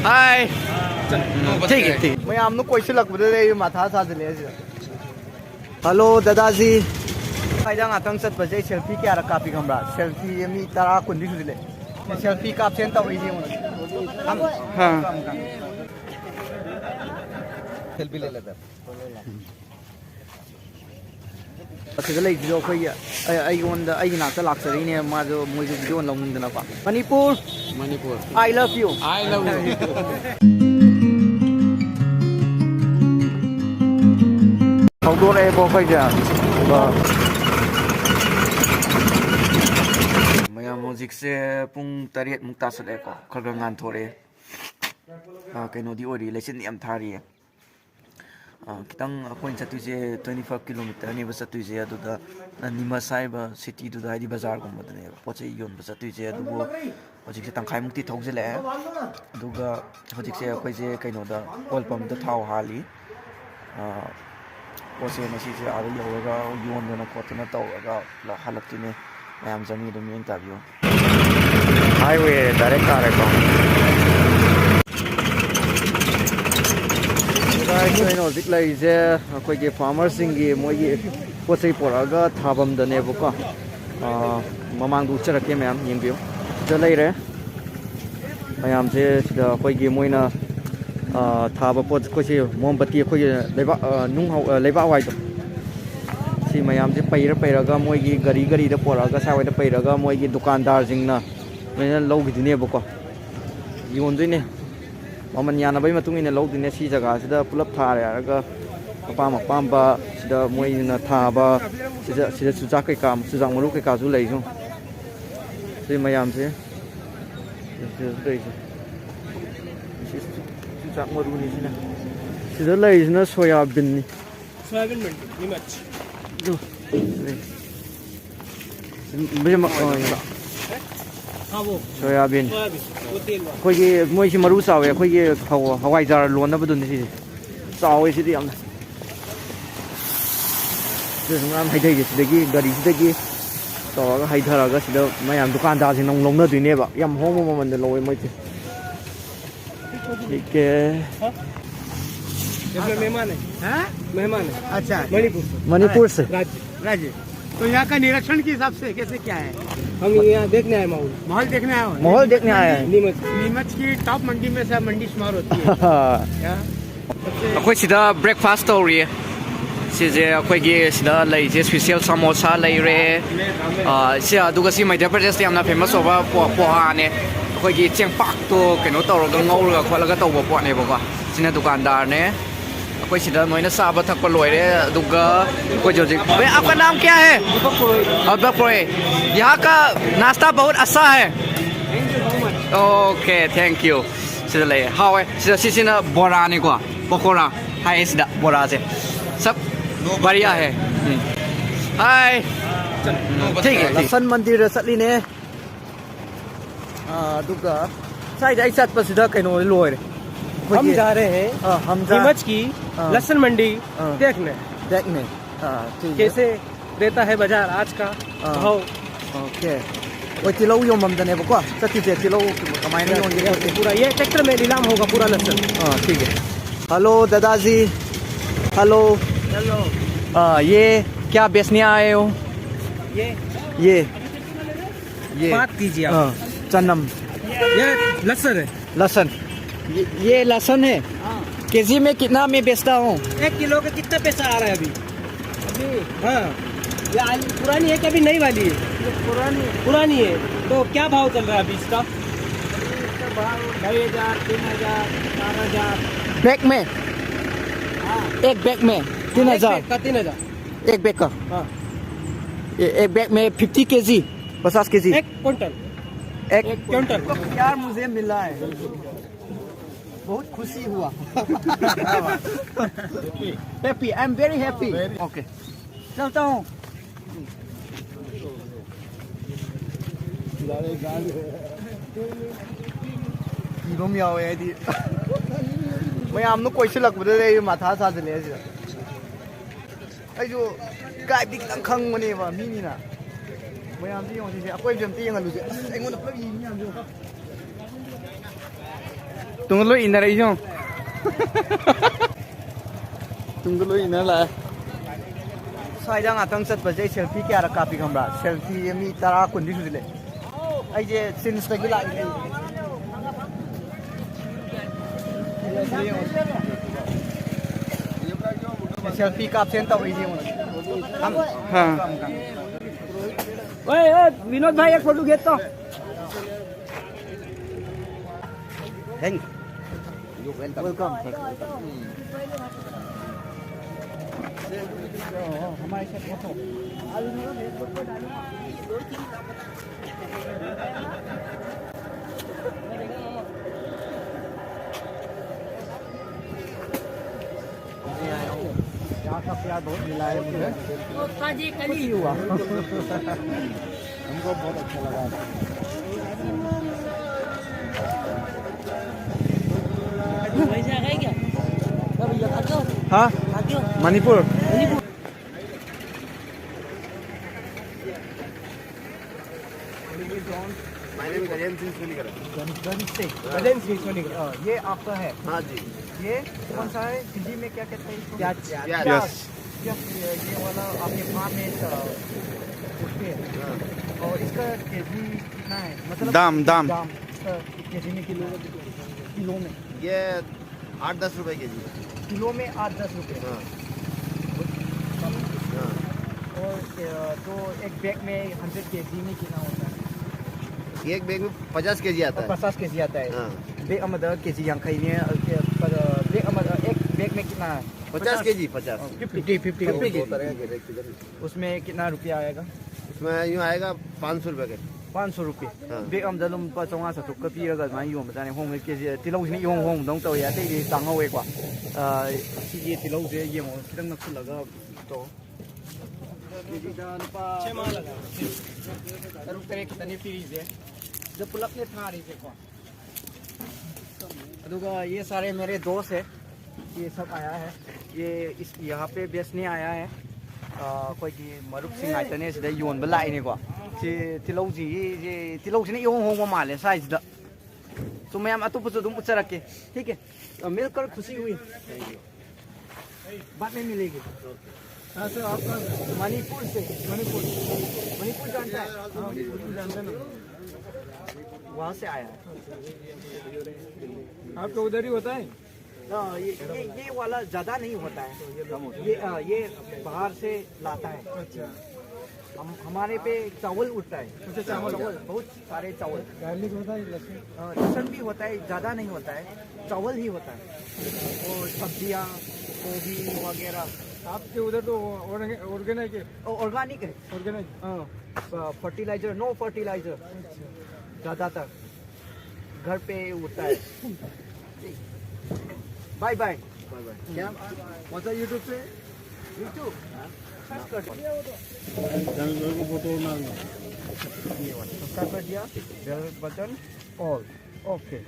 हाय ठीक है ठीक मैं आपने क्वेश्चन लग माथा साजले हेलो दादाजी फायदा ngатang चटपजे सेल्फी क्या कापी खम्बा सेल्फी मी तरा कुंदी सुदिले सेल्फी कापसेन तवइजे हम हां सेल्फी ले लेता अच्छा ले जो कोई आई ओंदा आई नाता लाक्सरीने मा जो मोजो वीडियो लौंदना पा Manipur I love you outdoor air po kayo dyan maya music se pung tariat mung tasol eko kagangan thore kaino di ori lesson yam thari kitang point sa tuje 25 kilometer ni ba sa tuje adu da Nimasai ba city du da di bazar ko mo ne poche yon ba sa tuje adu bo hojik se tangkhai mukti thaugjele aduga hojik se koi je kaino da oil pump da thau hali पोसे मसीसे आदि होगा योन देना कोतना तौगा हलक्तिने ma'am जमी दम interview highway direct car है no जिक लाइजे कोई के फार्मर सिंगी मोगी पोसे पोरागा थाबम दने बको ममांग दु चरके मैम यिंबियो ज लेरे मैम से सिदा कोई के मोइना थाबा पोत कोसे मोमबत्ती कोई लेबा नुंग लेबा वाइदो सी मयाम से पैरगा मोगी गरी गरी द पोरागा सावैदा पैरगा मोगी दुकानदार जिंगना मैंने लौगिदिने बको योंदिने ममन यानाबै मतुंग इने लौदिने सी जगह सिदा पुलप थारे आरगा अपाम अपामबा सिदा मोइना थाबा सिदा सिदा सुजा कै काम सुजा मरु कै काजु लैजु सी मयाम से Chak maruni sina. Sida lai sina soyabin ni. Soyabin mandi, Nimach. Do. Bije ma हाँ वो सोयाबीन वो तेल वाला कोई के मोई से मरु सावे कोई के हवाई जार लोन ना बदुन सी सावे सी दियम जे हम हाइदै जे सिदगी गाड़ी सिदगी तौरगा हाइधरागा सिदा मयाम दुकानदार सिन नों लोंना दुइनेबा याम होमो ममन दे लोवे मोइते ठीक है इसमें मेहमान है हाँ? मेहमान है अच्छा मणिपुर से राज्य तो यहाँ का निरीक्षण के हिसाब से कैसे क्या है हम यहाँ देखने आए माहौल माहौल देखने आए हो माहौल देखने आए हैं नीमच नीमच की टॉप मंडी में से मंडी शुमार होती है क्या? अखोई सिदा ब्रेकफास्ट तौरी सिजे अखोई सिदा लैजे स्पेशल समोसा लैरे से अदुगा सि मध्य प्रदेश यामना फेमस ओबा पोहाने अखोई चेंगपाक तो कनो तौरगा ngौरगा खोलगा तौबा पोने बको सिना दुकानदार ने अखोई सिदा मोइना साबा थकपा लोइरे अदुगा कोई जोजिक भाई आपका नाम क्या है अब्दुल पोए यहाँ का नाश्ता बहुत अच्छा है ओके थैंक यू सिदा ले हाउ है सिदा सिसिना बोरा ने को पकोड़ा हाय सिदा बोरा से सब बढ़िया है हाय ठीक है लसन मंदिर चली ने दुगा साइड आई साथ पर सीधा कहीं लोए हम जा रहे हैं हम नीमच की लहसुन मंडी देखने कैसे रहता है बाजार आज का भाव ओके वो तिलो यो ममदने बको सच्ची से तिलो कमाई नहीं होंगे पूरा ये ट्रैक्टर में नीलाम होगा पूरा लहसुन ठीक है हेलो दादाजी हेलो हेलो ये क्या बेचने आए हो ये बात कीजिए आप चन्नम ये लहसुन है लहसुन ये लहसुन है केजी में कितना मैं बेचता हूँ 1 किलो का कितना पैसा आ रहा है अभी हाँ ये पुरानी है कि अभी नई वाली है पुरानी है तो क्या भाव चल रहा है अभी इसका 2,000 3,000 4,000 बैग में एक बैग में 3,000 का 3,000 एक बैग का हाँ एक बैग में 50 केजी 50 केजी 1 क्विंटल एक क्विंटल यार मुझे मिला है बहुत खुशी हुआ happy I am very happy okay चलता हूँ 이놈 야외디 ꯃꯌꯥꯝꯅ ꯀꯣꯏꯁꯤꯜꯂꯛꯄꯗ ꯃꯊꯥ ꯁꯥꯖꯤꯜꯂꯦ ꯑꯁꯤꯗ ꯑꯩꯁꯨ ꯒꯥꯏꯗꯤ ꯈꯤꯇꯪ ꯈꯪꯕꯅꯦꯕ ꯃꯤꯅꯤꯅ ꯃꯌꯥꯝꯁꯤ ꯌꯦꯡꯉꯣ ꯁꯤꯁꯦ ꯑꯩꯈꯣꯏꯁꯨ ꯑꯝꯇ ꯌꯦꯡꯍꯜꯂꯨꯁꯦ ꯑꯁ ꯑꯩꯉꯣꯟꯗ ꯄꯨꯂꯞ ꯌꯦꯡꯉꯤ ꯃꯌꯥꯝꯁꯨ तुम लोग इनर रही हो तुम लोग इनर ला साइड ngатang चटपजे सेल्फी क्या रखा पी खमरा सेल्फी मी तारा कुंदी सुदिले आई जे सिंस तक ला सेल्फी का सेंट तो वही हम हां ओए विनोद भाई एक फोटो घेतो थैंक यू वेलकम हमारे साथ फोटो यहाँ का प्यार बहुत मिला है मुझे कल ही हुआ हमको बहुत अच्छा लगा है क्या हाँ मणिपुर ये आपका है हाँ जी ये कौन सा है हिंदी में क्या कहते हैं प्याज। ये वाला आपके फार्म में उठते हैं और इसका केजी कितना है मतलब दाम इसका केजी में किलो में ये 8-10 रुपए के जी किलो में 8-10 रुपए हाँ और तो एक बैग में 100 केजी में कितना होता है एक बैग में 50 के जी आता है 50 केजी आता है हाँ बैग अमदा केजी यांखई ने पर बैग अमदा एक बैग में कितना है 50 के जी 50 50 उसमें कितना रुपया आएगा इसमें यूँ आएगा 500 रुपए के 500 रुपये हाँ। बैग अमदा लुम पा चौंगा सतुक का पीरगा मा योम बजाने होंगे केजी तिलौ से योम होम दंग तो या ते तांगवे क्वा ये तिलौ से ये मो खिदंग नखुलगा तो केजी दा लुपा 6 मा लगा तरुक तरे कितने पीरी से जब पुलक ने था रही से क्वा अदुगा ये सारे मेरे दोस्त है ये सब आया है ये इस यहाँ पे बेचने आया है कोई की मरुक सिंह आइतने से योन बलाई ने को तिलौ जी ये तिलौ से यों होंग माले साइज दा तो मैं अतुप से तुम उचर के ठीक है मिलकर खुशी हुई बाद में मिलेगी हाँ सर आपका मणिपुर से मणिपुर जानता है मणिपुर जानते ना वहाँ से आया है आपका उधर ही होता है ये वाला ज्यादा नहीं होता है ये बाहर से लाता है अच्छा हमारे पे चावल उठता है चावल बहुत सारे चावल गार्लिक होता है लहसुन भी होता है ज़्यादा नहीं होता है चावल ही होता है और सब्जियाँ गोभी वगैरह आपके उधर तो ऑर्गेनिक है ऑर्गेनिक फर्टिलाइजर नो फर्टिलाइजर ज़्यादातर घर पे उठता है बाय बाय क्या कौन सा यूट्यूब पे यूट्यूब सब्सक्राइब कर दिया बेल बटन ऑल ओके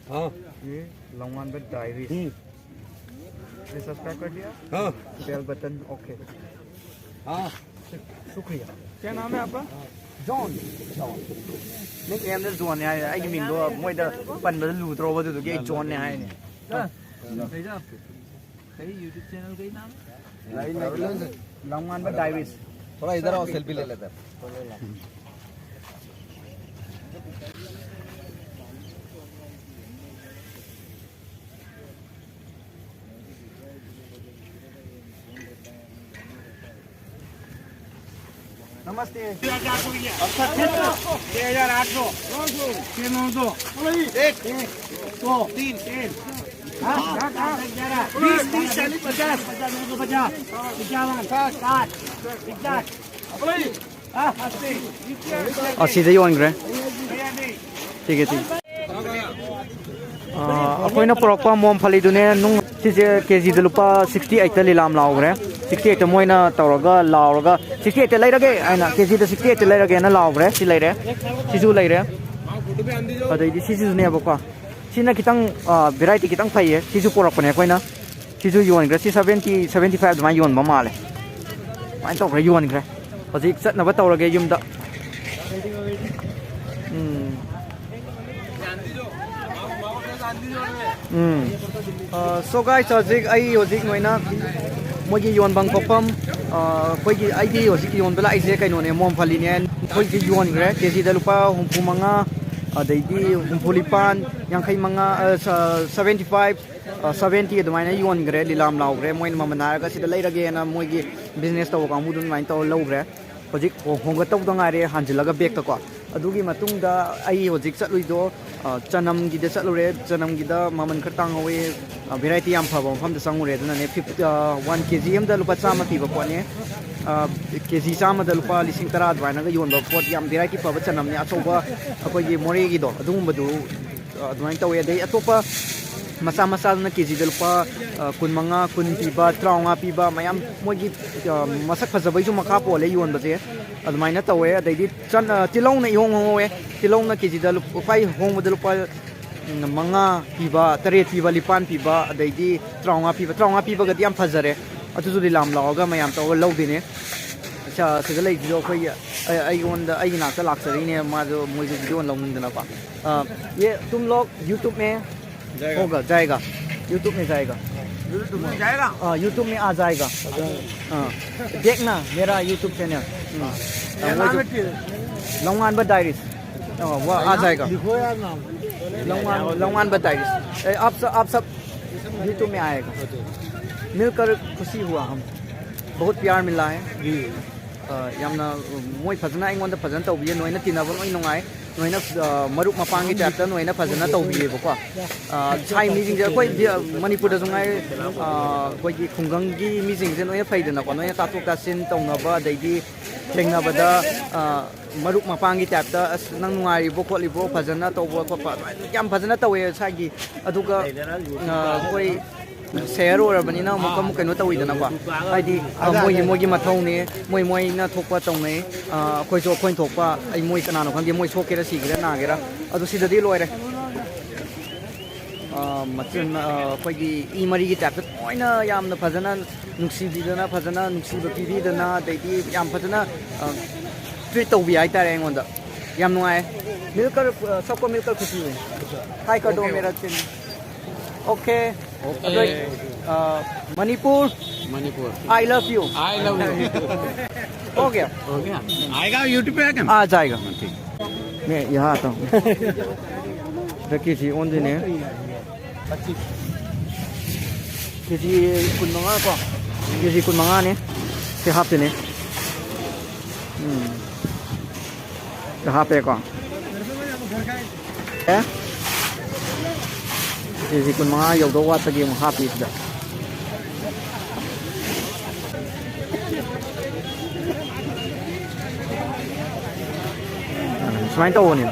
हाँ ये लॉन्ग विद डायरी ये सब्सक्राइब कर दिया हाँ बेल बटन ओके हाँ शुक्रिया क्या नाम है आपका John nickname the John है आई मीन दो मोइदा पन द लू त्रो बदु के जॉन है ने सही YouTube चैनल का ही नाम है लॉन्ग विद डायरीज थोड़ा इधर आओ सेल्फी ले लेते हैं नमस्ते 80 से योनग्रे ठीक है ठीक अखोइना पुरक्पा मोमफलीदुने नुंग सिजे केजी द लुपा 68 ता लिलाम लावग्रे 68 मोइना तौरगा लावरगा 68 लैरगे आइना केजी द 68 लैरगे ना लावग्रे सि लैरे सिजु लैरे अदैदि सिजुने बको सिना कितंग भेराइटी कितंग फाइए सिजु पुरक्पने कोइना सिजु योनग्रे 70 75 दमा योन बमाले माइन तौग्रे योनग्रे ꯍꯧꯖꯤꯛ ꯆꯠꯅꯕ ꯇꯧꯔꯒꯦ ꯌꯨꯝꯗ So guys, hꯧꯖꯤꯛ ꯅꯣꯏꯅ ꯃꯣꯏꯒꯤ ꯌꯣꯟꯐꯝ ꯈꯣꯠꯐꯝ ꯑꯩꯈꯣꯏꯒꯤ ꯑꯩꯗꯤ ꯍꯧꯖꯤꯛ ꯌꯣꯟꯕ ꯂꯥꯛꯏꯁꯦ ꯀꯩꯅꯣꯅꯦ ꯃꯣꯝꯐꯜꯂꯤꯅꯦ ꯑꯩꯈꯣꯏꯒꯤ ꯌꯣꯟꯈ꯭ರೆ ꯀꯦꯖꯤꯗ ꯂꯨꯄꯥ 65 ꯑꯗꯩꯗꯤ 64 75 75 70 ꯑꯗꯨꯃꯥꯏꯅ ꯌꯣꯟꯈ꯭ರೆ ꯂꯤꯂꯥꯝ ꯂꯥꯎꯈ꯭ರೆ ꯃꯣꯏꯅ ꯃꯃꯜ ꯍꯥꯏꯔꯒ ꯁꯤꯗ ꯂꯩꯔꯒꯦꯅ ꯃꯣꯏꯒꯤ ꯕꯤꯖꯤꯅꯦꯁ ꯇꯧꯕ ꯀꯥꯡꯕꯨꯗꯨ ꯑꯗꯨꯃꯥꯏꯅ ꯇꯧꯔ ꯂꯧꯈ꯭ರೆ ꯍꯧꯖꯤꯛ ꯍꯣꯡꯒꯠꯇꯧꯗ ꯉꯥꯏꯔꯦ ꯍꯥꯟꯖꯤꯜꯂꯒ ꯕꯦꯛꯇꯀꯣ ꯑꯗꯨꯒꯤ ꯃꯇꯨꯡꯗ ꯑꯩ ꯍꯧꯖꯤꯛ ꯆꯠꯂꯨꯏꯗꯣ ꯆꯅꯝꯒꯤꯗ ꯆꯠꯂꯨꯔꯦ ꯆꯅꯝꯒꯤꯗ ꯃꯃꯜ ꯈꯔ ꯇꯥꯡꯍꯧꯋꯦ ꯚꯦꯔꯥꯏꯇꯤ ꯌꯥꯝ ꯐꯕ ꯃꯐꯝꯗ ꯆꯪꯉꯨꯔꯦ ꯑꯗꯨꯅꯅꯦ 1 kg ꯑꯃꯗ ꯂꯨꯄा 100 ꯄꯤꯕ ꯄꯣꯠꯅꯦ kg 100ꯗ ꯂꯨꯄꯥ 10,000 ꯑꯗꯨꯃꯥꯏꯅꯒ ꯌꯣꯟꯕ ꯄꯣꯠ ꯌꯥꯝ ꯚꯦꯔꯥꯏꯇꯤ ꯐꯕ ꯆꯅꯝꯅꯦ ꯑꯆꯧꯕ ꯑꯩꯈꯣꯏꯒꯤ ꯃꯣꯔꯦꯒꯤꯗꯣ ꯑꯗꯨꯒꯨꯝꯕꯗꯨ ꯑꯗꯨꯃꯥꯏꯅ ꯇꯧꯋꯦ ꯑꯗꯩ ꯑꯇꯣꯞꯄ ꯃꯆꯥ ꯃꯆꯥꯗꯨꯅ ꯀꯦꯖꯤꯗ ꯂꯨꯄꯥ 15 10 ꯄꯤꯕ 35 ꯄꯤꯕ ꯃꯌꯥꯝ ꯃꯣꯏꯒꯤ ꯃꯁꯛ ꯐꯖꯕꯩꯁꯨ ꯃꯈꯥ ꯄꯣꯜꯂꯦ ꯌꯣꯟꯕꯁꯦ ꯑꯗꯨꯃꯥꯏꯅ ꯇꯧꯋꯦ ꯑꯗꯩꯗꯤ ꯇꯤꯜꯍꯧꯅ ꯏꯍꯣꯡ ꯍꯣꯡꯍꯧꯋꯦ ꯇꯤꯜꯍꯧꯅ ꯀꯦꯖꯤꯗ ꯈ꯭ꯋꯥꯏ ꯍꯣꯡꯕꯗ ꯂꯨꯄꯥ 5 ꯄꯤꯕ 7 ꯄꯤꯕ 9 ꯄꯤꯕ ꯑꯗꯩꯗꯤ 35 ꯄꯤꯕꯒꯗꯤ ꯌꯥꯝ ꯐꯖꯔꯦ ꯑꯗꯨꯁꯨ ꯂꯤꯂꯥꯝ ꯂꯥꯎꯔꯒ ꯃꯌꯥꯝ ꯇꯧꯔꯒ ꯂꯧꯗꯣꯏꯅꯦ ꯁꯤꯗ ꯂꯩꯁꯤꯁꯨ ꯑꯩꯈꯣꯏꯒꯤ ꯑꯩꯉꯣꯟꯗ ꯑꯩꯒꯤ ꯅꯥꯛꯇ ꯂꯥꯛꯆꯔꯤꯅꯦ माꯁꯨ ꯃꯣꯏꯁꯨ ꯚꯤडियो लौनिंदनपा ये तुम लोग YouTube में होगा जाएगा YouTube में जाएगा YouTube में आ जाएगा देखना मेरा YouTube चैनल लौंगानबा डायरीज वो आ जाएगा लौंगानबा डायरीज आप सब YouTube में आएगा मिलकर खुशी हुआ हम बहुत प्यार मिला है यामना मोय फजना अइंगोंदा फजना तौबिये नोइना तिनाबो लोइ नुंगाय नोइना मरुक मपांगी टाइपता नोइना फजना तौबियेबको साइ मिजिंग कोइ मणिपुर जुंगाय कोइ खुंगंगी मिजिंग जे नोइना फैदना को नोइना तातुक तासिन तौनबा दैदि थेंनाबदा मरुक मपांगी टाइपता नंग नुंगारिबो खोलिबो फजना तौबो खोपा याम फजना तौवे सागी अदुगा कोइ शेयर ओरबनिना मुकम कनो तौइदनाको हाइदि मोइ मथौने मोइना थोकपा तौनै अखोइसो अखोइन थोकपा अइ मोइ कनानो खंगे मोइ सोकेरा सिगेरा नागेरा अदु सिददि लोइरे मचन अखोइगी इ मरिगी टाइपता लोइना यामना फजना नुक्सिबिदना फजना नुक्सिबा पिबिदना दैदि याम फजना ट्रीट तौबि हाइतारे अंगोंदा याम नुआय मिलकर सबको मिलकर खुशी हुई हाय कर दो मेरा channel okay Manipur I love you हो गया आएगा यूट्यूब पे आ जाएगा मैं यहाँ आता हूँ किसी ओन दिन किसी कुन मंगा को किसी कुन मंगा ने से हाथ ने से हाथ पे को kg 15 yaudo watagi mo happy isda sumain tawo ni